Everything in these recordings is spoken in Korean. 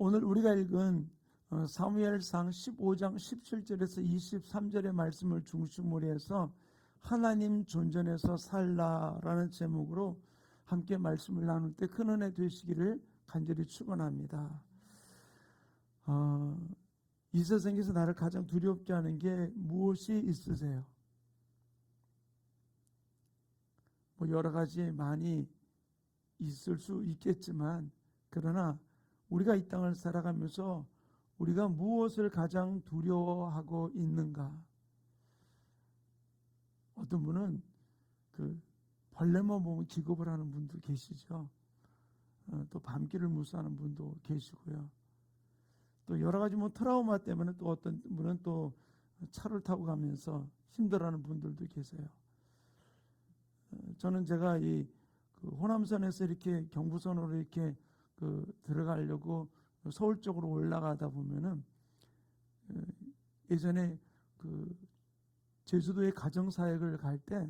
오늘 우리가 읽은 사무엘상 15장 17절에서 23절의 말씀을 중심으로 해서 하나님 존전에서 살라라는 제목으로 함께 말씀을 나눌 때 큰 은혜 되시기를 간절히 축원합니다. 이 세상에서 나를 가장 두렵게 하는 게 무엇이 있으세요? 여러 가지 많이 있을 수 있겠지만, 그러나 우리가 이 땅을 살아가면서 우리가 무엇을 가장 두려워하고 있는가? 어떤 분은 벌레만 보면 기겁을 하는 분도 계시죠. 또 밤길을 무서워하는 분도 계시고요. 또 여러 가지 트라우마 때문에 또 어떤 분은 또 차를 타고 가면서 힘들어하는 분들도 계세요. 저는 제가 이 호남선에서 이렇게 경부선으로 이렇게 들어가려고 서울 쪽으로 올라가다 보면은 예전에 제주도에 가정사역을 갈 때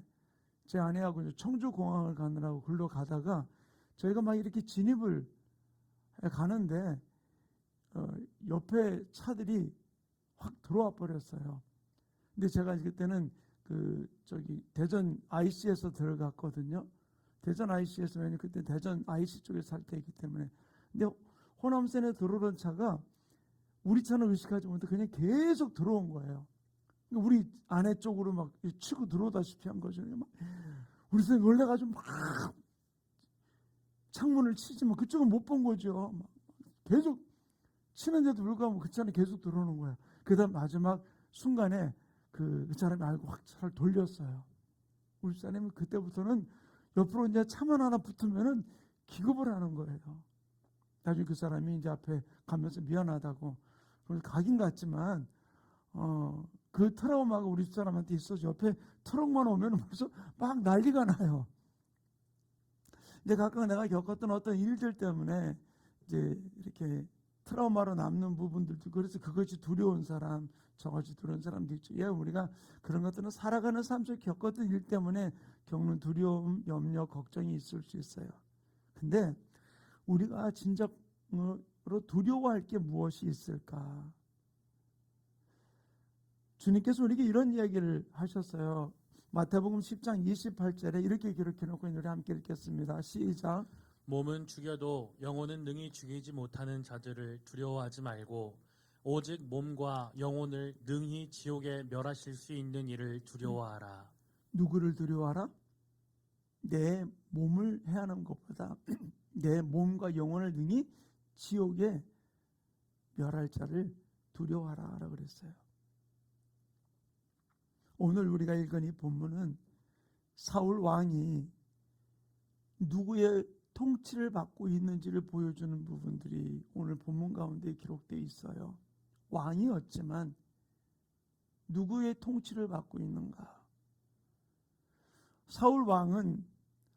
제 아내하고 청주공항을 가느라고 글로 가다가 저희가 막 이렇게 진입을 가는데 옆에 차들이 확 들어와 버렸어요. 근데 제가 그때는 대전 IC에서 들어갔거든요. 대전 IC에서 그때 대전 IC 쪽에 살 때이기 때문에. 근데 호남선에 들어오던 차가 우리 차는 의식하지 못해 그냥 계속 들어온 거예요. 우리 아내 쪽으로 막 치고 들어오다시피 한 거죠. 우리 선생님 놀래가지고 막 창문을 치지만 그쪽은 못 본 거죠. 막 계속 치는데도 불구하고 그 차는 계속 들어오는 거예요. 그 다음 마지막 순간에 그 사람이 알고 확 차를 돌렸어요. 우리 사람이 그때부터는 옆으로 이제 차만 하나 붙으면은 기겁을 하는 거예요. 나중에 그 사람이 이제 앞에 가면서 미안하다고. 그래서 가긴 갔지만, 그 트라우마가 우리 사람한테 있어서 옆에 트럭만 오면 벌써 막 난리가 나요. 이제 가끔 내가 겪었던 어떤 일들 때문에 이제 이렇게 트라우마로 남는 부분들도, 그래서 그것이 두려운 사람, 저것이 두려운 사람도 있죠. 우리가 그런 것들은 살아가는 삶 속에 겪었던 일 때문에 겪는 두려움, 염려, 걱정이 있을 수 있어요. 근데 우리가 진짜로 두려워할 게 무엇이 있을까? 주님께서 우리에게 이런 이야기를 하셨어요. 마태복음 10장 28절에 이렇게 기록해놓고 우리 함께 읽겠습니다. 시작. 몸은 죽여도 영혼은 능히 죽이지 못하는 자들을 두려워하지 말고 오직 몸과 영혼을 능히 지옥에 멸하실 수 있는 이를 두려워하라. 누구를 두려워하라? 내 몸을 해하는 것보다 내 몸과 영혼을 능히 지옥에 멸할 자를 두려워하라 그랬어요. 오늘 우리가 읽은 이 본문은 사울 왕이 누구의 통치를 받고 있는지를 보여주는 부분들이 오늘 본문 가운데 기록되어 있어요. 왕이었지만 누구의 통치를 받고 있는가? 사울 왕은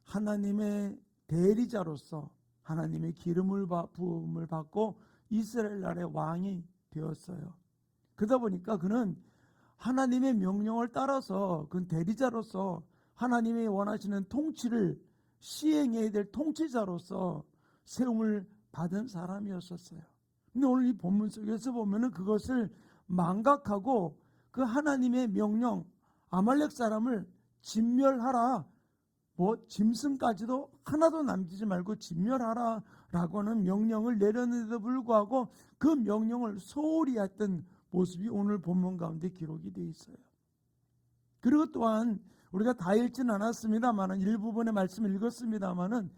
하나님의 대리자로서 하나님의 부음을 받고 이스라엘 나라의 왕이 되었어요. 그러다 보니까 그는 하나님의 명령을 따라서 그 대리자로서 하나님이 원하시는 통치를 시행해야 될 통치자로서 세움을 받은 사람이었었어요. 근데 오늘 이 본문 속에서 보면은 그것을 망각하고 그 하나님의 명령, 아말렉 사람을 진멸하라, 짐승까지도 하나도 남기지 말고 진멸하라 라고 하는 명령을 내렸는데도 불구하고 그 명령을 소홀히 했던 모습이 오늘 본문 가운데 기록이 되어 있어요. 그리고 또한 우리가 다 읽지는 않았습니다만 일부분의 말씀을 읽었습니다만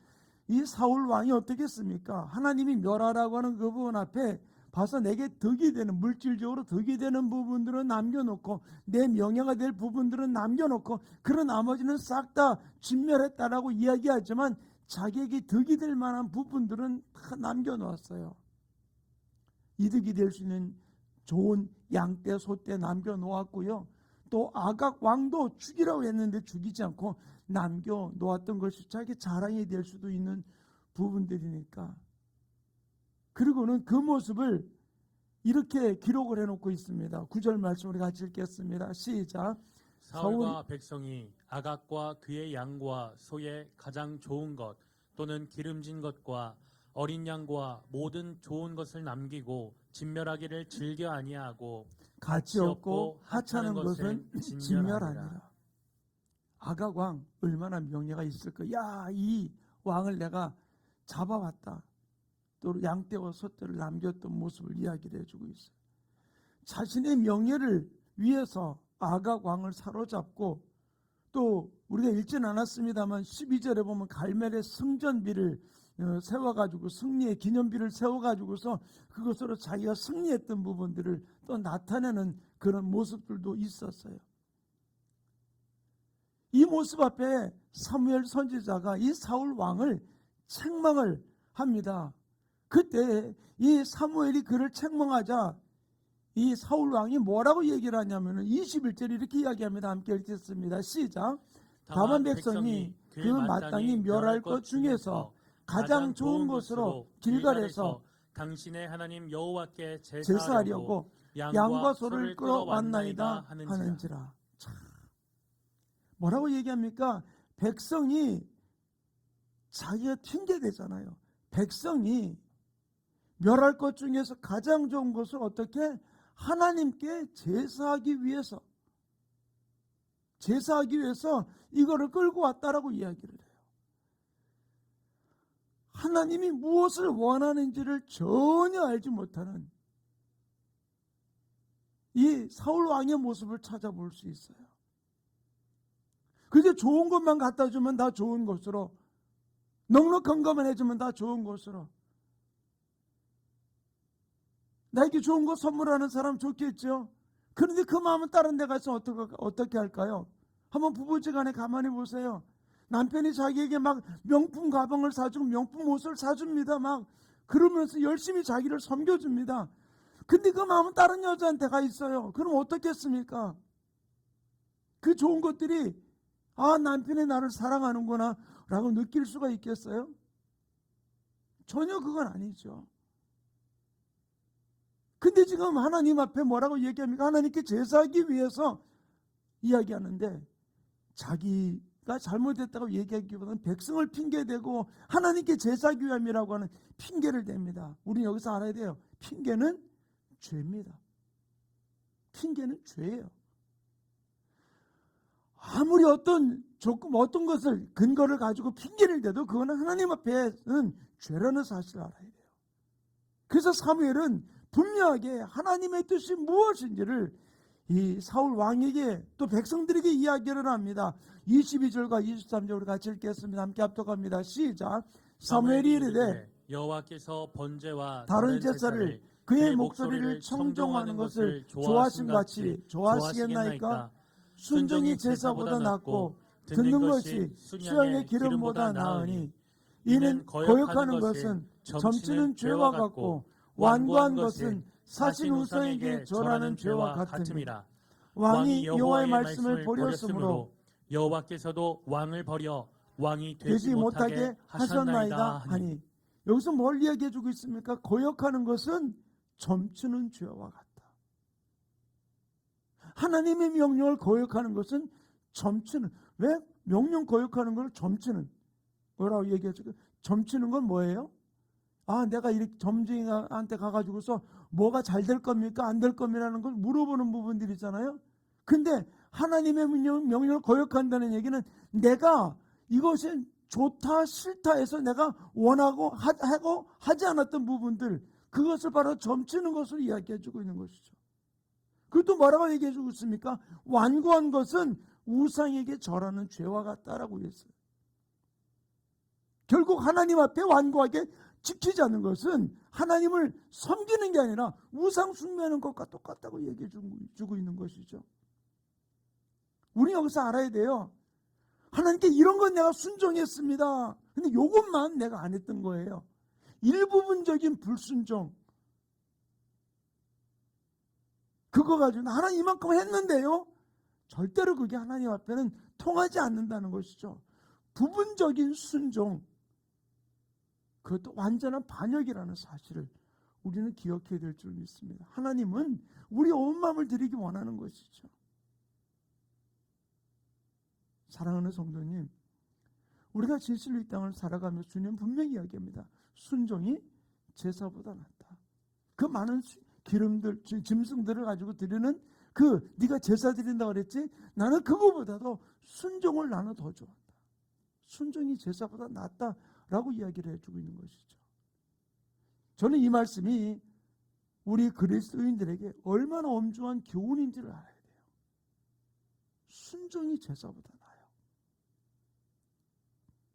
이 사울 왕이 어떻게 했습니까? 하나님이 멸하라고 하는 그 부분 앞에 봐서 내게 덕이 되는, 물질적으로 덕이 되는 부분들은 남겨놓고 내 명예가 될 부분들은 남겨놓고 그런 나머지는 싹 다 진멸했다라고 이야기하지만 자기에게 덕이 될 만한 부분들은 다 남겨놓았어요. 이득이 될 수 있는 좋은 양떼, 소떼 남겨놓았고요. 또 아각 왕도 죽이라고 했는데 죽이지 않고 남겨놓았던 것이 자기 자랑이 될 수도 있는 부분들이니까. 그리고는 그 모습을 이렇게 기록을 해놓고 있습니다. 9절 말씀 우리 같이 읽겠습니다. 시작. 사울과 백성이 아각과 그의 양과 소의 가장 좋은 것 또는 기름진 것과 어린 양과 모든 좋은 것을 남기고 진멸하기를 즐겨 아니하고 가치 없고 하찮은 것은 진멸하니라. 아각 왕 얼마나 명예가 있을까. 야, 이 왕을 내가 잡아왔다. 또 양떼와 소떼를 남겼던 모습을 이야기를 해주고 있어요. 자신의 명예를 위해서 아각 왕을 사로잡고, 또 우리가 읽지는 않았습니다만 12절에 보면 갈멜의 승전비를 세워가지고, 승리의 기념비를 세워가지고서 그것으로 자기가 승리했던 부분들을 또 나타내는 그런 모습들도 있었어요. 이 모습 앞에 사무엘 선지자가 이 사울 왕을 책망을 합니다. 그때 이 사무엘이 그를 책망하자 이 사울 왕이 뭐라고 얘기를 하냐면 21절에 이렇게 이야기합니다. 함께 읽겠습니다. 시작. 다만 백성이 그 마땅히 멸할 것 중에서 가장 좋은 것으로 길갈에서 당신의 하나님 여호와께 제사하려고 양과 소를 끌어왔나이다 하는지라. 참, 뭐라고 얘기합니까? 백성이 자기가 핑계대잖아요. 백성이 멸할 것 중에서 가장 좋은 것을 어떻게 하나님께 제사하기 위해서 이거를 끌고 왔다라고 이야기를 해요. 하나님이 무엇을 원하는지를 전혀 알지 못하는 이 사울 왕의 모습을 찾아볼 수 있어요. 그저 좋은 것만 갖다 주면 다 좋은 것으로, 넉넉한 것만 해주면 다 좋은 것으로, 나에게 좋은 거 선물하는 사람 좋겠죠. 그런데 그 마음은 다른 데 가서 어떻게 할까요? 한번 부부지간에 가만히 보세요. 남편이 자기에게 막 명품 가방을 사주고 명품 옷을 사줍니다. 막 그러면서 열심히 자기를 섬겨줍니다. 근데 그 마음은 다른 여자한테 가 있어요. 그럼 어떻겠습니까? 그 좋은 것들이 남편이 나를 사랑하는구나 라고 느낄 수가 있겠어요? 전혀 그건 아니죠. 근데 지금 하나님 앞에 뭐라고 얘기합니까? 하나님께 제사하기 위해서 이야기하는데, 자기가 잘못했다고 얘기하기보다는 백성을 핑계대고 하나님께 제사하기 위함이라고 하는 핑계를 댑니다. 우리는 여기서 알아야 돼요. 핑계는 죄입니다. 핑계는 죄예요. 아무리 어떤 것을 근거를 가지고 핑계를 대도 그거는 하나님 앞에는 죄라는 사실을 알아야 돼요. 그래서 사무엘은 분명하게 하나님의 뜻이 무엇인지를 이 사울 왕에게 또 백성들에게 이야기를 합니다. 22절과 23절을 같이 읽겠습니다. 함께 합독합니다. 시작. 사무엘이 이르되 여호와께서 번제와 다른 제사를 그의 목소리를 청종하는 것을 좋아하심같이 좋아하시겠나이까? 순종이 제사보다 낫고 듣는 것이 수양의 기름보다 나으니 이는 거역하는 것은 점치는 죄와 같고 완고한 것은 사신 우상에게 절하는 죄와 같음이라. 왕이 여호와의 말씀을 버렸으므로 여호와께서도 왕을 버려 왕이 되지 못하게 하셨나이다 하니. 여기서 뭘 이야기해 주고 있습니까? 거역하는 것은 점치는 죄와 같다. 하나님의 명령을 거역하는 것은 점치는, 왜 명령 거역하는 걸 점치는 뭐라고 얘기해 주고, 점치는 건 뭐예요? 내가 이렇게 점쟁이한테 가가지고서 뭐가 잘 될 겁니까? 안 될 겁니라는 걸 물어보는 부분들이잖아요. 근데 하나님의 명령을 거역한다는 얘기는 내가 이것이 좋다 싫다 해서 내가 원하고 하고 하지 않았던 부분들, 그것을 바로 점치는 것을 이야기해 주고 있는 것이죠. 그것도 뭐라고 얘기해 주고 있습니까? 완고한 것은 우상에게 절하는 죄와 같다라고 했어요. 결국 하나님 앞에 완고하게 지키지 않는 것은 하나님을 섬기는 게 아니라 우상 숭배하는 것과 똑같다고 얘기해 주고 있는 것이죠. 우리 여기서 알아야 돼요. 하나님께 이런 건 내가 순종했습니다. 근데 이것만 내가 안 했던 거예요. 일부분적인 불순종, 그거 가지고 하나님 이만큼 했는데요, 절대로 그게 하나님 앞에는 통하지 않는다는 것이죠. 부분적인 순종, 그것도 완전한 반역이라는 사실을 우리는 기억해야 될 줄 믿습니다. 하나님은 우리 온 마음을 드리기 원하는 것이죠. 사랑하는 성도님, 우리가 진실로 이 땅을 살아가며 주님 분명히 이야기합니다. 순종이 제사보다 낫다. 그 많은 기름들, 짐승들을 가지고 드리는 네가 제사 드린다고 그랬지? 나는 그거보다도 순종을 나는 더 좋아한다. 순종이 제사보다 낫다라고 이야기를 해주고 있는 것이죠. 저는 이 말씀이 우리 그리스도인들에게 얼마나 엄중한 교훈인지를 알아야 돼요. 순종이 제사보다 나아요.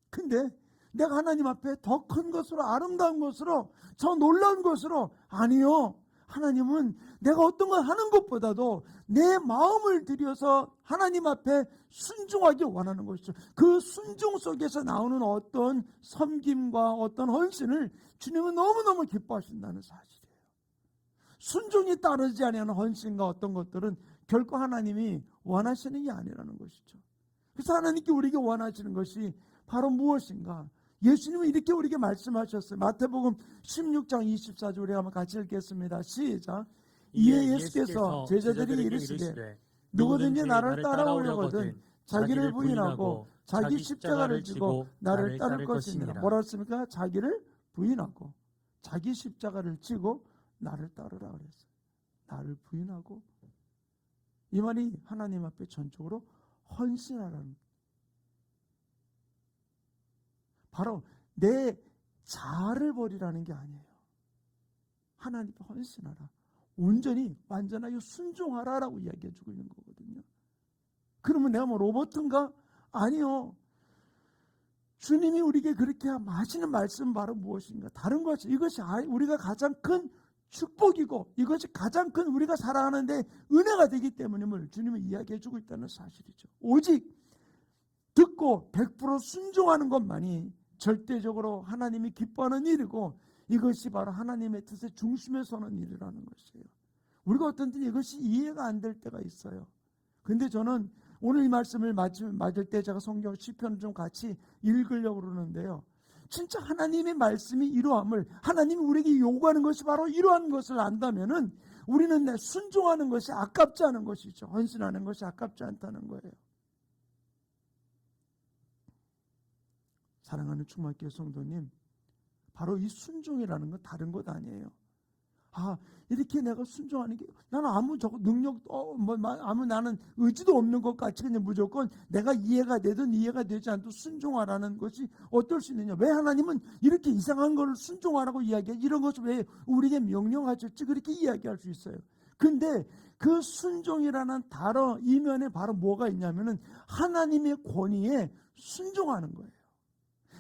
근데 내가 하나님 앞에 더 큰 것으로, 아름다운 것으로, 저 놀라운 것으로, 아니요. 하나님은 내가 어떤 걸 하는 것보다도 내 마음을 들여서 하나님 앞에 순종하기 원하는 것이죠. 그 순종 속에서 나오는 어떤 섬김과 어떤 헌신을 주님은 너무너무 기뻐하신다는 사실이에요. 순종이 따르지 아니하는 헌신과 어떤 것들은 결코 하나님이 원하시는 게 아니라는 것이죠. 그래서 하나님께 우리에게 원하시는 것이 바로 무엇인가? 예수님은 이렇게 우리에게 말씀하셨어요. 마태복음 16장 24절 우리 한번 같이 읽겠습니다. 시작. 이에 예수께서 제자들이 이르시되 누구든지 나를 따라오려거든 자기를 부인하고 자기 십자가를 지고 나를 따를 것이니라. 뭐라 했습니까? 자기를 부인하고 자기 십자가를 지고 나를 따르라 그랬어요. 나를 부인하고, 이 말이 하나님 앞에 전적으로 헌신하라는, 바로 내 자아를 버리라는 게 아니에요. 하나님 앞에 헌신하라, 온전히 완전하게 순종하라라고 이야기해 주고 있는 거거든요. 그러면 내가 뭐 로봇인가? 아니요. 주님이 우리에게 그렇게 하시는 말씀은 바로 무엇인가? 다른 것이, 이것이 우리가 가장 큰 축복이고 이것이 가장 큰 우리가 살아가는데 은혜가 되기 때문임을 주님은 이야기해 주고 있다는 사실이죠. 오직 듣고 100% 순종하는 것만이 절대적으로 하나님이 기뻐하는 일이고, 이것이 바로 하나님의 뜻의 중심에 서는 일이라는 것이에요. 우리가 어떤 때 이것이 이해가 안 될 때가 있어요. 근데 저는 오늘 이 말씀을 맞을 때 제가 성경 시편을 좀 같이 읽으려고 그러는데요. 진짜 하나님의 말씀이 이러함을, 하나님이 우리에게 요구하는 것이 바로 이러한 것을 안다면은 우리는 내 순종하는 것이 아깝지 않은 것이죠. 헌신하는 것이 아깝지 않다는 거예요. 사랑하는 충만교회 성도님, 바로 이 순종이라는 건 다른 것 아니에요. 이렇게 내가 순종하는 게, 나는 아무 능력, 아무 나는 의지도 없는 것 같이 그냥 무조건 내가 이해가 되든 이해가 되지 않든 순종하라는 것이 어떨 수 있느냐? 왜 하나님은 이렇게 이상한 걸 순종하라고 이야기해? 이런 것을 왜 우리에게 명령하셨지? 그렇게 이야기할 수 있어요. 근데 그 순종이라는 단어 이면에 바로 뭐가 있냐면은 하나님의 권위에 순종하는 거예요.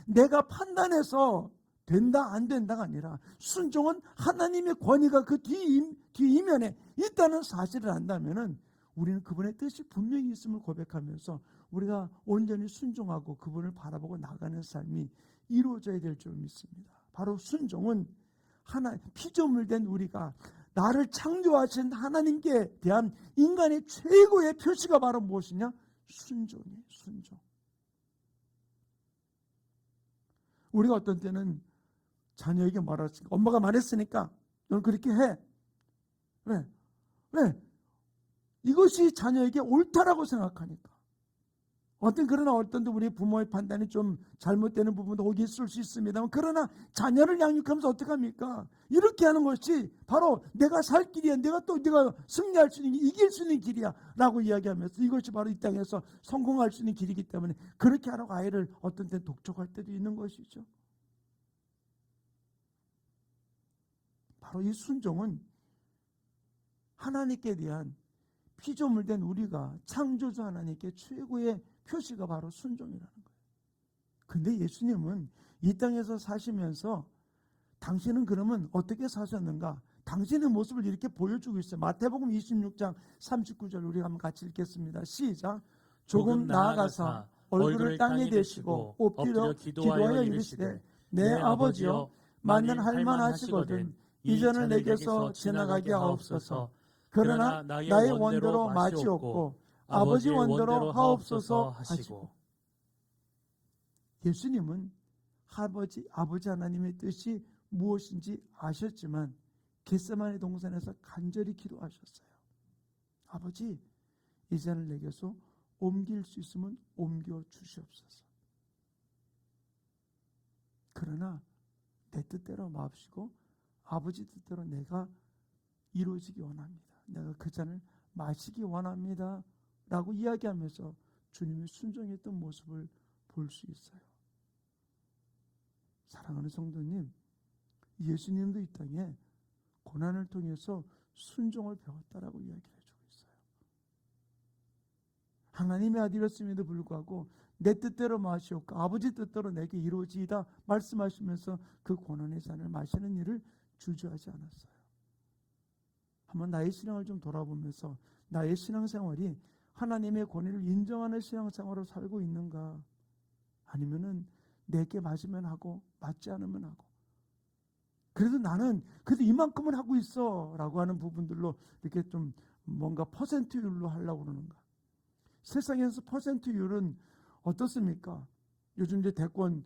내가 판단해서 된다 안 된다가 아니라 순종은 하나님의 권위가 그 뒤이면에 있다는 사실을 안다면은 우리는 그분의 뜻이 분명히 있음을 고백하면서 우리가 온전히 순종하고 그분을 바라보고 나가는 삶이 이루어져야 될 줄 믿습니다. 바로 순종은 피조물 된 우리가 나를 창조하신 하나님께 대한 인간의 최고의 표시가 바로 무엇이냐? 순종이에요. 순종. 우리가 어떤 때는 자녀에게 말했으니까, 엄마가 말했으니까 너는 그렇게 해. 왜? 이것이 자녀에게 옳다라고 생각하니까. 그러나 어떤 때 우리 부모의 판단이 좀 잘못되는 부분도 거기 있을 수 있습니다만, 그러나 자녀를 양육하면서 어떻게 합니까? 이렇게 하는 것이 바로 내가 살 길이야, 내가 승리할 수 있는, 이길 수 있는 길이야 라고 이야기하면서 이것이 바로 이 땅에서 성공할 수 있는 길이기 때문에 그렇게 하라고 아이를 어떤 때 독촉할 때도 있는 것이죠. 바로 이 순종은 하나님께 대한, 피조물 된 우리가 창조주 하나님께 최고의 표시가 바로 순종이라는 거예요. 근데 예수님은 이 땅에서 사시면서 당신은 그러면 어떻게 사셨는가? 당신의 모습을 이렇게 보여주고 있어요. 마태복음 26장 39절 우리 한번 같이 읽겠습니다. 시작. 조금 나아가사 얼굴을 땅에 대시고 엎드려 기도하여 이르시되 내 아버지여 만일 할만하시거든 이 잔을 내게서 지나가게 하옵소서. 그러나 나의 원대로 마치옵고 아버지 원대로 하옵소서 하시고. 예수님은 아버지 하나님의 뜻이 무엇인지 아셨지만 겟세마네 동산에서 간절히 기도하셨어요. 아버지, 이 잔을 내게서 옮길 수 있으면 옮겨 주시옵소서. 그러나 내 뜻대로 마옵시고 아버지 뜻대로 내가 이루어지기 원합니다. 내가 그 잔을 마시기 원합니다. 라고 이야기하면서 주님이 순종했던 모습을 볼 수 있어요. 사랑하는 성도님, 예수님도 이 땅에 고난을 통해서 순종을 배웠다라고 이야기를 해주고 있어요. 하나님의 아들이었음에도 불구하고 내 뜻대로 마시옵고 아버지 뜻대로 내게 이루어지이다 말씀하시면서 그 고난의 잔을 마시는 일을 주저하지 않았어요. 한번 나의 신앙을 좀 돌아보면서 나의 신앙생활이 하나님의 권위를 인정하는 신앙생활을 살고 있는가, 아니면은 내게 맞으면 하고 맞지 않으면 하고, 그래도 나는 그래도 이만큼은 하고 있어 라고 하는 부분들로 이렇게 좀 뭔가 퍼센트율로 하려고 그러는가. 세상에서 퍼센트율은 어떻습니까? 요즘 이제 대권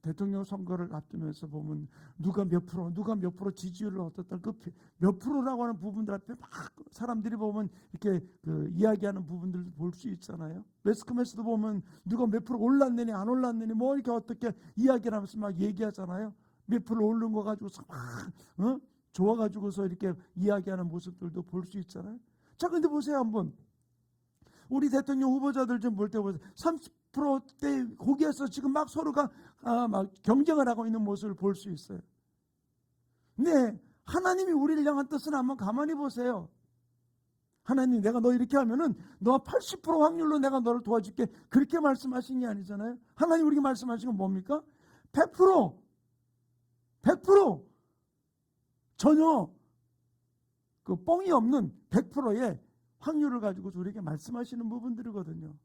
대통령 선거를 앞두면서 보면 누가 몇 프로 지지율을 어떻다, 그 몇 프로라고 하는 부분들 앞에 막 사람들이 보면 이렇게 이야기하는 부분들도 볼 수 있잖아요. 매스컴에서도 보면 누가 몇 프로 올랐느니 안 올랐느니 뭐 이렇게 어떻게 이야기를 하면서 막 얘기하잖아요. 몇 프로 오른 거 가지고서 막 좋아가지고서 이렇게 이야기하는 모습들도 볼 수 있잖아요. 자, 근데 보세요 한번. 우리 대통령 후보자들 좀 볼 때 보세요. 30%대 거기에서 지금 막 서로가 막 경쟁을 하고 있는 모습을 볼 수 있어요. 근데 하나님이 우리를 향한 뜻은 한번 가만히 보세요. 하나님, 내가 너 이렇게 하면은 너 80% 확률로 내가 너를 도와줄게, 그렇게 말씀하신 게 아니잖아요. 하나님 우리에게 말씀하신 건 뭡니까? 100% 전혀 그 뻥이 없는 100%의 확률을 가지고 우리에게 말씀하시는 부분들이거든요.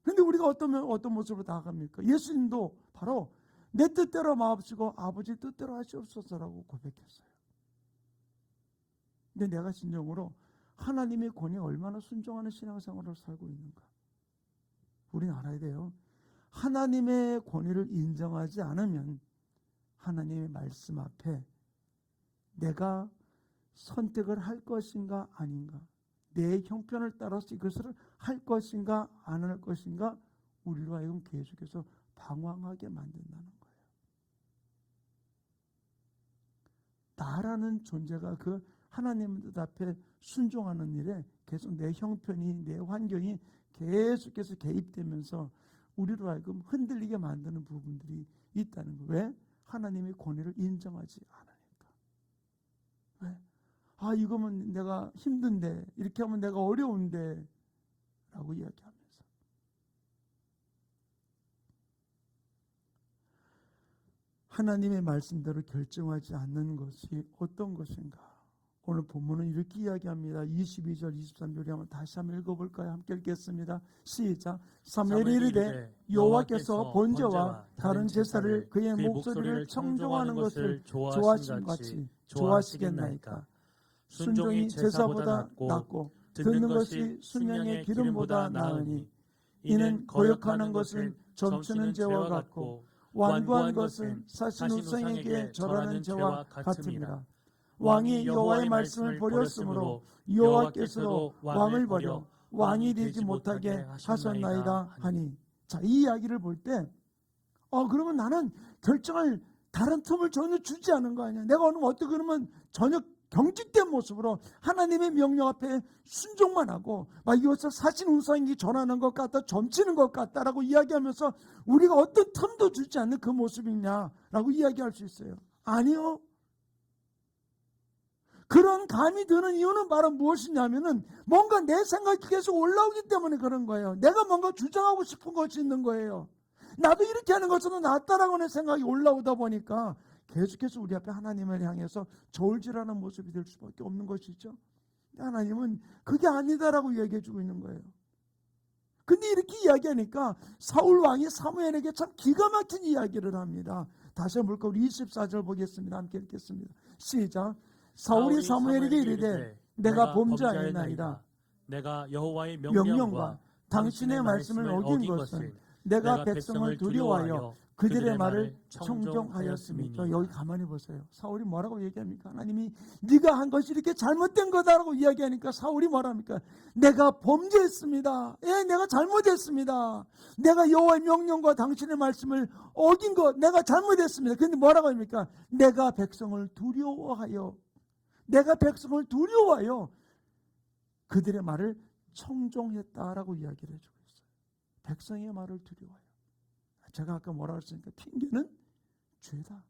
그런데 우리가 어떤 모습으로 나아갑니까? 예수님도 바로 내 뜻대로 마옵시고 아버지 뜻대로 하시옵소서라고 고백했어요. 근데 내가 진정으로 하나님의 권위에 얼마나 순종하는 신앙생활을 살고 있는가? 우리는 알아야 돼요. 하나님의 권위를 인정하지 않으면 하나님의 말씀 앞에 내가 선택을 할 것인가 아닌가, 내 형편을 따라서 이것을 할 것인가 안 할 것인가, 우리로 하여금 계속해서 방황하게 만든다는 거예요. 나라는 존재가 그 하나님 뜻 앞에 순종하는 일에 계속 내 형편이, 내 환경이 계속해서 개입되면서 우리로 하여금 흔들리게 만드는 부분들이 있다는 거예요. 왜? 하나님의 권위를 인정하지 않으니까. 왜? 이거면 내가 힘든데, 이렇게 하면 내가 어려운데 라고 이야기하면서 하나님의 말씀대로 결정하지 않는 것이 어떤 것인가? 오늘 본문은 이렇게 이야기합니다. 22절 23절에 한번 다시 한번 읽어볼까요? 함께 읽겠습니다. 시작. 사무엘이 이르되 여호와께서 번제와 다른 제사를 그의 목소리를 청종하는 것을 좋아하심 같이 좋아하시겠나이까? 순종이 제사보다 낫고 듣는 것이 순양의 기름보다 나으니 이는 거역하는 것은 점치는 죄와 같고 완고한 것은 사신 우상에게 절하는 죄와 같음이라. 왕이 여호와의 말씀을 버렸으므로 여호와께서도 왕을 버려 왕이 되지 못하게 하셨나이다 하니. 자, 이 이야기를 볼 때 그러면 나는 결정을 다른 틈을 전혀 주지 않은 거 아니야. 내가 어떻게 그러면 전혀 경직된 모습으로 하나님의 명령 앞에 순종만 하고 막 이것을 사신 우상에게 전하는 것 같다, 점치는 것 같다라고 이야기하면서 우리가 어떤 틈도 주지 않는 그 모습이냐라고 이야기할 수 있어요. 아니요. 그런 감이 드는 이유는 바로 무엇이냐면은 뭔가 내 생각이 계속 올라오기 때문에 그런 거예요. 내가 뭔가 주장하고 싶은 것이 있는 거예요. 나도 이렇게 하는 것보다 낫다라고 하는 생각이 올라오다 보니까 계속해서 우리 앞에 하나님을 향해서 저울질하는 모습이 될 수밖에 없는 것이죠. 하나님은 그게 아니다라고 이야기해 주고 있는 거예요. 근데 이렇게 이야기하니까 사울 왕이 사무엘에게 참 기가 막힌 이야기를 합니다. 다시 한번 볼까? 우리 24절 보겠습니다. 함께 읽겠습니다. 시작. 사울이 사무엘에게 이르되 내가 범죄하였나이다. 내가 여호와의 명령과 당신의 말씀을 어긴 것은 내가 백성을 두려워하여 그들의 말을 청종하였음이니라. 청종하였음이니이다. 여기 가만히 보세요. 사울이 뭐라고 얘기합니까? 하나님이 네가 한 것이 이렇게 잘못된 거다라고 이야기하니까 사울이 뭐랍니까? 내가 범죄했습니다. 예, 내가 잘못했습니다. 내가 여호와의 명령과 당신의 말씀을 어긴 것 내가 잘못했습니다. 그런데 뭐라고 합니까? 내가 백성을 두려워하여 그들의 말을 청종했다라고 이야기를 해주고 있어요. 백성의 말을 두려워해요. 제가 아까 뭐라고 했습니까? 핑계는 죄다.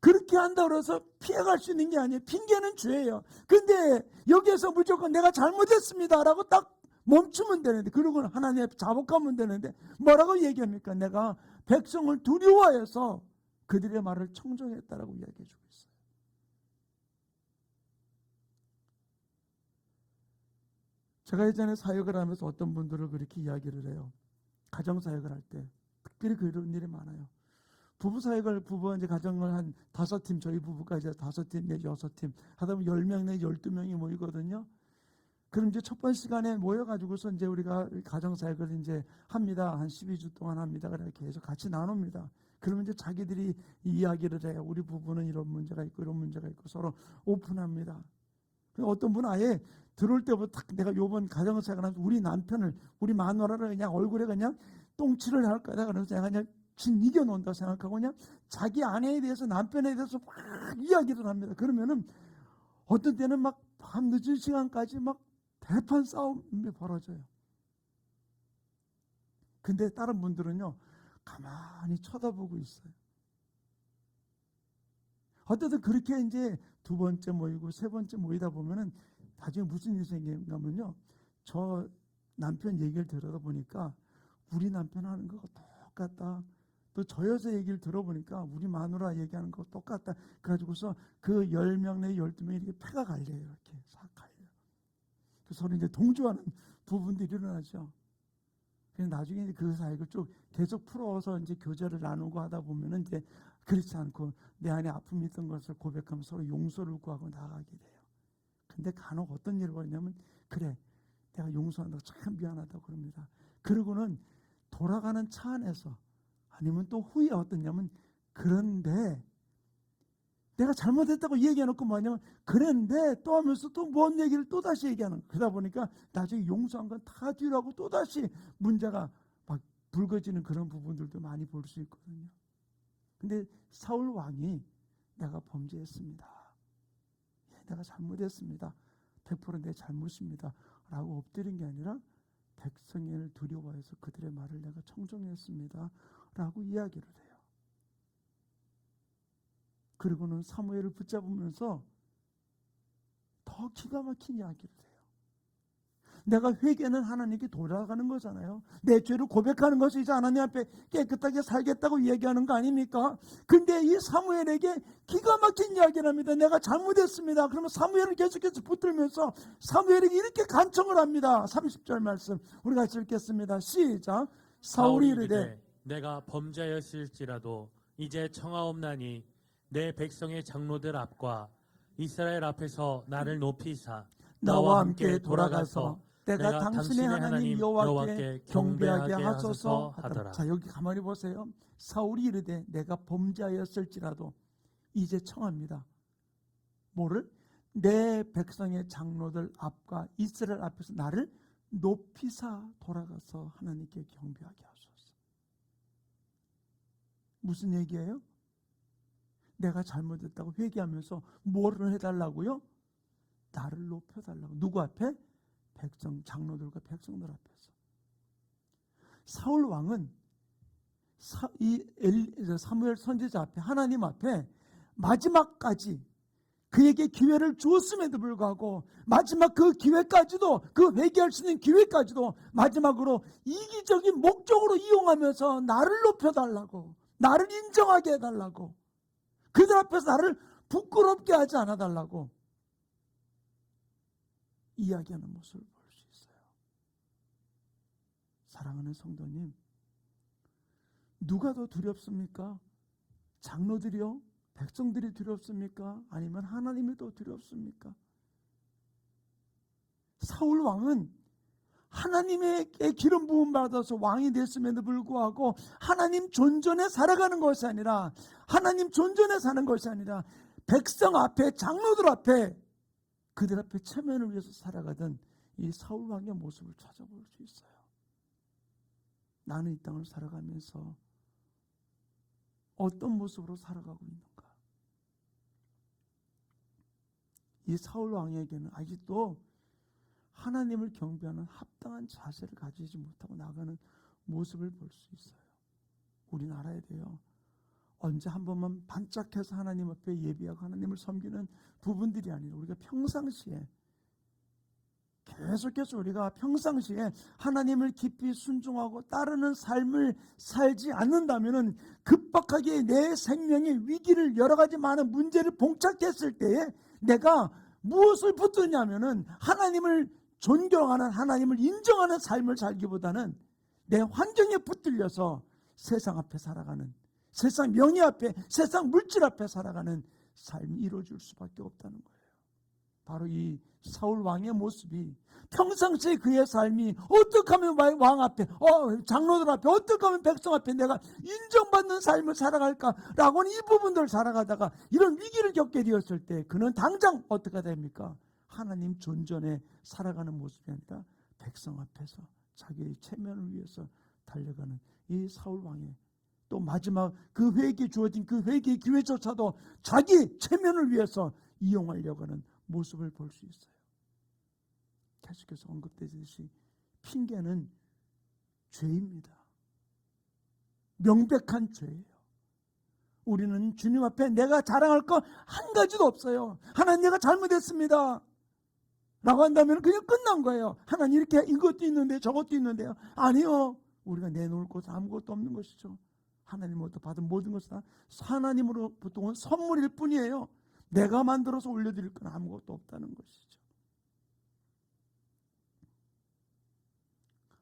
그렇게 한다고 해서 피해갈 수 있는 게 아니에요. 핑계는 죄예요. 근데 여기에서 무조건 내가 잘못했습니다라고 딱 멈추면 되는데, 그러고 하나님 앞에 자복하면 되는데 뭐라고 얘기합니까? 내가 백성을 두려워해서 그들의 말을 청종했다라고 이야기해 주고 있어요. 제가 예전에 사역을 하면서 어떤 분들을 그렇게 이야기를 해요. 가정사역을 할 때 특별히 그런 일이 많아요. 부부가 이제 가정을 한 5팀, 저희 부부가 이제 5팀 내지 6팀 하다 보면 10명 내지 12명이 모이거든요. 그럼 이제 첫 번 시간에 모여가지고서 이제 우리가 가정사역을 이제 합니다. 한 12주 동안 합니다. 그래 계속 같이 나눕니다. 그러면 이제 자기들이 이야기를 해요. 우리 부부는 이런 문제가 있고 이런 문제가 있고 서로 오픈합니다. 어떤 분은 아예 들어올 때부터 내가 요번 가정사역을 하면서 우리 남편을, 우리 마누라를 그냥 얼굴에 그냥 똥칠을 할 거다. 그래서 내가 그냥 진 이겨놓는다 생각하고 그냥 자기 아내에 대해서, 남편에 대해서 막 이야기를 합니다. 그러면은 어떤 때는 막 밤 늦은 시간까지 막 대판 싸움이 벌어져요. 근데 다른 분들은요 가만히 쳐다보고 있어요. 어쨌든 그렇게 이제 2번째 모이고 3번째 모이다 보면은 나중에 무슨 일이 생기냐면요, 저 남편 얘기를 들어다 보니까 우리 남편 하는 거가 똑같다. 또 저 여자 얘기를 들어보니까 우리 마누라 얘기하는 거 똑같다. 그래가지고서 그 10명 내 12명이 이렇게 패가 갈려요. 이렇게 싹 갈려요. 그래서 서로 이제 동조하는 부분들이 일어나죠. 그래서 나중에 이제 그 사역을 쭉 계속 풀어서 이제 교제를 나누고 하다 보면은 이제 그렇지 않고 내 안에 아픔이 있던 것을 고백하면 서로 용서를 구하고 나아가게 돼요. 근데 간혹 어떤 일을 벌이냐면, 그래 내가 용서한다고 참 미안하다고 그럽니다. 그러고는 돌아가는 차 안에서 아니면 또 후에 어떠냐면, 그런데 내가 잘못했다고 얘기해놓고 뭐냐면 그런데 또 하면서 또 뭔 얘기를 또 다시 얘기하는, 그러다 보니까 나중에 용서한 건 다 뒤로 하고 또 다시 문제가 막 불거지는 그런 부분들도 많이 볼 수 있거든요. 근데 사울 왕이 내가 범죄했습니다, 내가 잘못했습니다, 100% 내 잘못입니다 라고 엎드린 게 아니라 백성을 두려워해서 그들의 말을 내가 청종했습니다 라고 이야기를 해요. 그리고는 사무엘을 붙잡으면서 더 기가 막힌 이야기를 해요. 내가 회개는 하나님께 돌아가는 거잖아요. 내 죄를 고백하는 것이 이제 하나님 앞에 깨끗하게 살겠다고 이야기하는 거 아닙니까? 근데 이 사무엘에게 기가 막힌 이야기를 합니다. 내가 잘못했습니다. 그러면 사무엘을 계속해서 붙들면서 사무엘에게 이렇게 간청을 합니다. 30절 말씀 우리 같이 읽겠습니다. 시작. 사울이 이르되 내가 범죄하였을지라도 이제 청하옵나니 내 백성의 장로들 앞과 이스라엘 앞에서 나를 높이사 나와 함께 돌아가서 내가 당신의 하나님 여호와께 경배하게 하소서 하더라. 자, 여기 가만히 보세요. 사울이 이르되 내가 범죄하였을지라도 이제 청합니다. 뭐를? 내 백성의 장로들 앞과 이스라엘 앞에서 나를 높이사 돌아가서 하나님께 경배하게 하소서. 무슨 얘기예요? 내가 잘못했다고 회개하면서 뭐를 해달라고요? 나를 높여달라고. 누구 앞에? 백성, 장로들과 백성들 앞에서. 사울 왕은 사무엘 선지자 앞에, 하나님 앞에 마지막까지 그에게 기회를 주었음에도 불구하고 마지막 그 기회까지도, 그 회개할 수 있는 기회까지도 마지막으로 이기적인 목적으로 이용하면서 나를 높여달라고, 나를 인정하게 해달라고, 그들 앞에서 나를 부끄럽게 하지 않아달라고 이야기하는 모습을 볼 수 있어요. 사랑하는 성도님, 누가 더 두렵습니까? 장로들이요? 백성들이 두렵습니까? 아니면 하나님이 더 두렵습니까? 사울 왕은 하나님의 기름 부음 받아서 왕이 됐음에도 불구하고 하나님 존전에 살아가는 것이 아니라, 하나님 존전에 사는 것이 아니라 백성 앞에, 장로들 앞에, 그들 앞에 체면을 위해서 살아가던 이 사울 왕의 모습을 찾아볼 수 있어요. 나는 이 땅을 살아가면서 어떤 모습으로 살아가고 있는가? 이 사울 왕에게는 아직도 하나님을 경배하는 합당한 자세를 가지지 못하고 나가는 모습을 볼 수 있어요. 우리는 알아야 돼요. 언제 한 번만 반짝해서 하나님 앞에 예비하고 하나님을 섬기는 부분들이 아니라, 우리가 평상시에 계속해서 우리가 평상시에 하나님을 깊이 순종하고 따르는 삶을 살지 않는다면 급박하게 내 생명의 위기를, 여러 가지 많은 문제를 봉착했을 때에 내가 무엇을 붙드냐면은 하나님을 존경하는, 하나님을 인정하는 삶을 살기보다는 내 환경에 붙들려서 세상 앞에 살아가는, 세상 명예 앞에, 세상 물질 앞에 살아가는 삶이 이루어질 수밖에 없다는 거예요. 바로 이 사울 왕의 모습이, 평상시에 그의 삶이 어떻게 하면 왕 앞에, 장로들 앞에, 어떻게 하면 백성 앞에 내가 인정받는 삶을 살아갈까라고는 이 부분들을 살아가다가 이런 위기를 겪게 되었을 때 그는 당장 어떻게 됩니까? 하나님 존전에 살아가는 모습이 아니라 백성 앞에서 자기의 체면을 위해서 달려가는 이 사울 왕의, 또 마지막 그 회개에 주어진 그 회개의 기회조차도 자기 체면을 위해서 이용하려고 하는 모습을 볼 수 있어요. 계속해서 언급되듯이 핑계는 죄입니다. 명백한 죄예요. 우리는 주님 앞에 내가 자랑할 거 한 가지도 없어요. 하나님, 내가 잘못했습니다 라고 한다면 그냥 끝난 거예요. 하나님, 이렇게 이것도 있는데 저것도 있는데요. 아니요. 우리가 내놓을 것은 아무것도 없는 것이죠. 하나님으로부터 받은 모든 것은 다 하나님으로부터 온 선물일 뿐이에요. 내가 만들어서 올려드릴 건 아무것도 없다는 것이죠.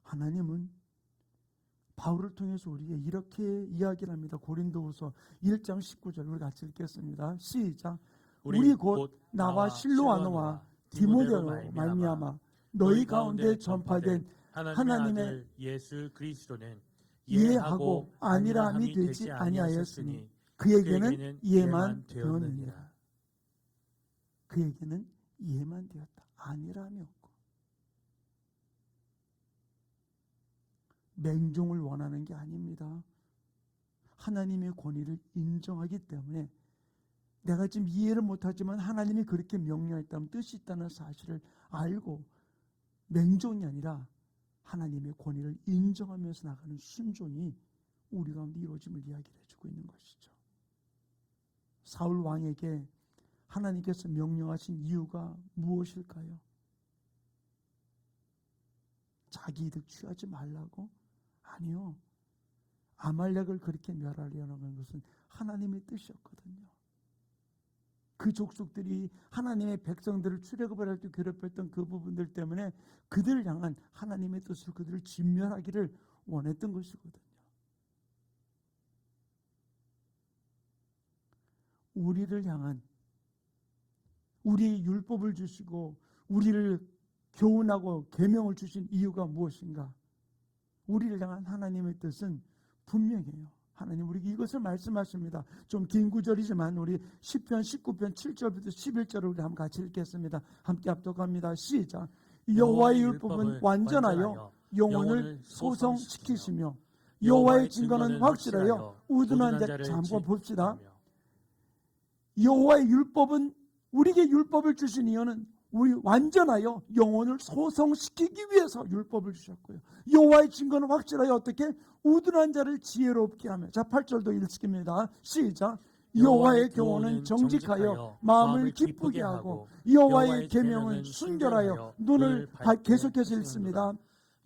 하나님은 바울을 통해서 우리에게 이렇게 이야기를 합니다. 고린도후서 1장 19절 우리 같이 읽겠습니다. 시작. 우리 곧 나와 실로아노와 디모데로 말미암아 너희 가운데 전파된 하나님의 아들 예수 그리스도는 이해하고 아니라함이 되지 아니하였으니 그에게는 이해만 되었느니라. 그에게는 이해만 되었다. 아니라함이 없고. 맹종을 원하는 게 아닙니다. 하나님의 권위를 인정하기 때문에, 내가 지금 이해를 못하지만 하나님이 그렇게 명령했다면 뜻이 있다는 사실을 알고 맹종이 아니라 하나님의 권위를 인정하면서 나가는 순종이 우리 가운데 이루어짐을 이야기를 해주고 있는 것이죠. 사울 왕에게 하나님께서 명령하신 이유가 무엇일까요? 자기 이득 취하지 말라고? 아니요. 아말렉을 그렇게 멸하려는 것은 하나님의 뜻이었거든요. 그 족속들이 하나님의 백성들을 출애굽을 할 때 괴롭혔던 그 부분들 때문에 그들을 향한 하나님의 뜻으로 그들을 진멸하기를 원했던 것이거든요. 우리를 향한, 우리의 율법을 주시고 우리를 교훈하고 계명을 주신 이유가 무엇인가? 우리를 향한 하나님의 뜻은 분명해요. 하나님 우리에게 이것을 말씀하십니다. 좀 긴 구절이지만 우리 시편 19편 7절부터 11절을 우리 한번 같이 읽겠습니다. 함께 합독합니다. 시작. 여호와의 율법은 완전하여 영혼을 소성시키시며 여호와의 증거는 확실하여 우둔한 자. 한번 봅시다. 여호와의 율법은, 우리에게 율법을 주신 이유는 우리 완전하여 영혼을 소성시키기 위해서 율법을 주셨고요. 여호와의 증거는 확실하여 어떻게? 우둔한 자를 지혜롭게 하며. 자, 8절도 읽습니다. 시작. 여호와의 교훈은 정직하여 마음을 기쁘게 하고 여호와의 계명은 순결하여 눈을 계속해서 읽습니다.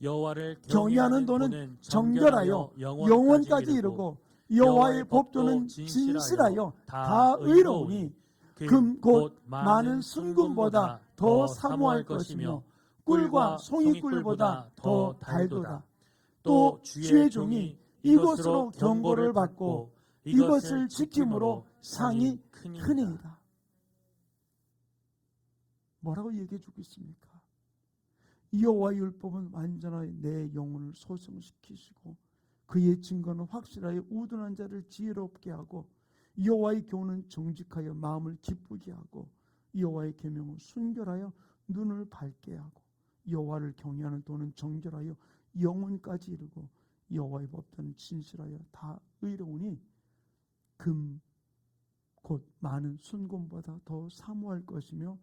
여호와를 경외하는 도는 정결하여 영혼까지 이르고 여호와의 법도는 진실하여 다 의로우니 금 곧 많은 순금보다 더 사모할 것이며 꿀과 송이꿀보다 더 달도다. 또 주의 종이 이것으로 경고를 받고 이것을 지킴으로 상이 크니이다. 뭐라고 얘기해 주고 있습니까? 여호와의 율법은 완전하여 내 영혼을 소성시키시고 그의 증거는 확실하여 우둔한 자를 지혜롭게 하고 여호와의 교훈은 정직하여 마음을 기쁘게 하고 여호와의 계명은 순결하여 눈을 밝게 하고 여호와를 경외하는 도는 정결하여 영혼까지 이르고 여호와의 법도는 진실하여 다 의로우니 금 곧 많은 순금보다 더 사모할 것이며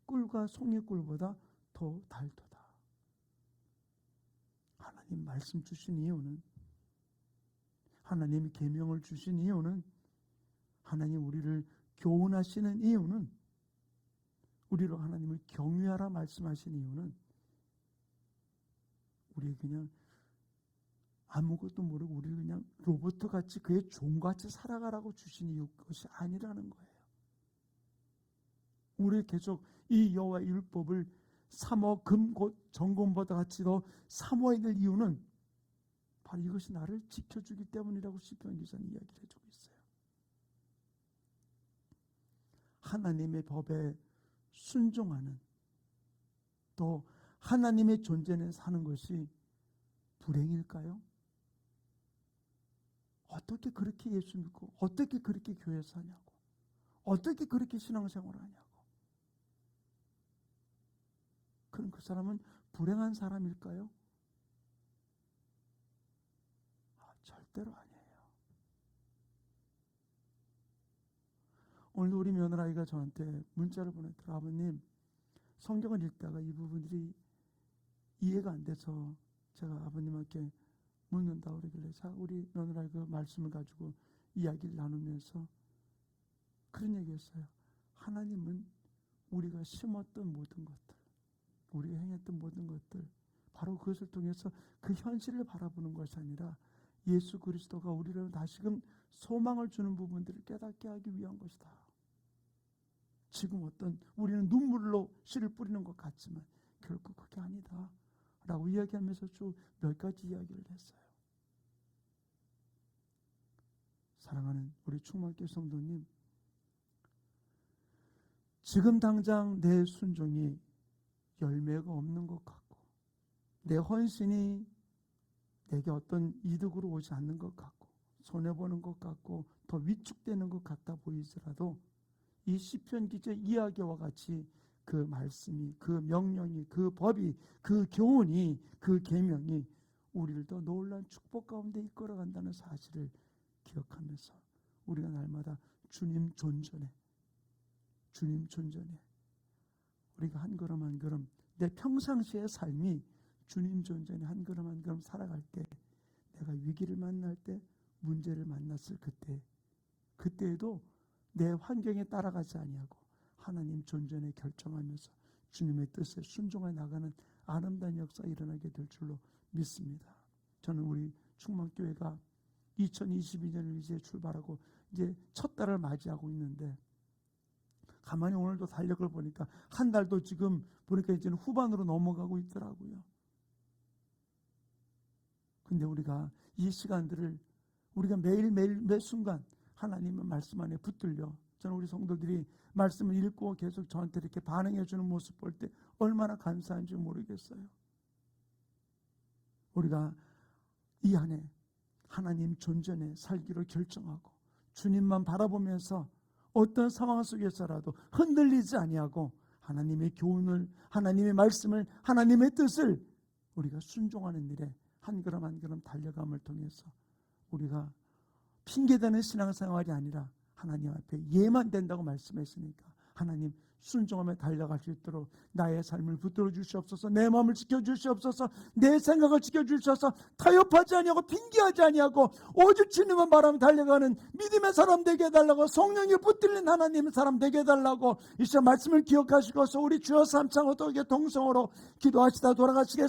꿀과 송이꿀보다 더 달도다. 하나님 말씀 주신 이유는, 하나님이 계명을 주신 이유는, 하나님 우리를 교훈하시는 이유는, 우리로 하나님을 경외하라 말씀하신 이유는 우리 그냥 아무것도 모르고 우리를 그냥 로봇같이 그의 종같이 살아가라고 주신 이유, 그것이 아니라는 거예요. 우리 계속 이 여호와의 율법을 사모 금 곧 정금보다 같이 더 사모해야 될 이유는 바로 이것이 나를 지켜주기 때문이라고 시편 기자는 이야기를 해주고 있어요. 하나님의 법에 순종하는, 또 하나님의 존재는 사는 것이 불행일까요? 어떻게 그렇게 예수 믿고 어떻게 그렇게 교회에서 하냐고, 어떻게 그렇게 신앙생활을 하냐고. 그럼 그 사람은 불행한 사람일까요? 절대로 아니에요. 오늘 우리 며느라이가 저한테 문자를 보냈더라고요. 아버님, 성경을 읽다가 이 부분들이 이해가 안 돼서 제가 아버님께 묻는다 그러길래, 자, 우리 며느라이 그 말씀을 가지고 이야기를 나누면서 그런 얘기했어요. 하나님은 우리가 심었던 모든 것들, 우리가 행했던 모든 것들, 바로 그것을 통해서 그 현실을 바라보는 것이 아니라 예수 그리스도가 우리를 다시금 소망을 주는 부분들을 깨닫게 하기 위한 것이다. 지금 어떤 우리는 눈물로 씨를 뿌리는 것 같지만 결코 그게 아니다 라고 이야기하면서 쭉 몇 가지 이야기를 했어요. 사랑하는 우리 충만교회 성도님, 지금 당장 내 순종이 열매가 없는 것 같고 내 헌신이 내게 어떤 이득으로 오지 않는 것 같고 손해보는 것 같고 더 위축되는 것 같아 보이더라도 이 시편 기자의 이야기와 같이 그 말씀이, 그 명령이, 그 법이, 그 교훈이, 그 계명이 우리를 더 놀라운 축복 가운데 이끌어간다는 사실을 기억하면서 우리가 날마다 주님 존전에 우리가 한 걸음 한 걸음 내 평상시의 삶이 주님 존전에 한 걸음 한 걸음 살아갈 때, 내가 위기를 만날 때, 문제를 만났을 그때에도 내 환경에 따라가지 아니하고 하나님 존전에 결정하면서 주님의 뜻에 순종해 나가는 아름다운 역사가 일어나게 될 줄로 믿습니다. 저는 우리 충만교회가 2022년을 이제 출발하고 이제 첫 달을 맞이하고 있는데, 가만히 오늘도 달력을 보니까 한 달도 지금 보니까 이제는 후반으로 넘어가고 있더라고요. 근데 우리가 이 시간들을 우리가 매일매일 매 순간 하나님의 말씀 안에 붙들려, 저는 우리 성도들이 말씀을 읽고 계속 저한테 이렇게 반응해 주는 모습 볼 때 얼마나 감사한지 모르겠어요. 우리가 이 안에 하나님 존전에 살기로 결정하고 주님만 바라보면서 어떤 상황 속에서라도 흔들리지 아니하고 하나님의 교훈을, 하나님의 말씀을, 하나님의 뜻을 우리가 순종하는 일에 한 걸음 한 걸음 달려감을 통해서 우리가 핑계대는 신앙생활이 아니라 하나님 앞에 예만 된다고 말씀했으니까 하나님 순종하며 달려갈 수 있도록 나의 삶을 붙들어 주시옵소서, 내 마음을 지켜 주시옵소서, 내 생각을 지켜 주셔서 타협하지 아니하고 핑계하지 아니하고 오직 주님만 바라며 달려가는 믿음의 사람 되게 해달라고, 성령이 붙들린 하나님의 사람 되게 해달라고 이 시간 말씀을 기억하시고서 우리 주여 삼창 어떻게 동성으로 기도하시다 돌아가시겠습니다.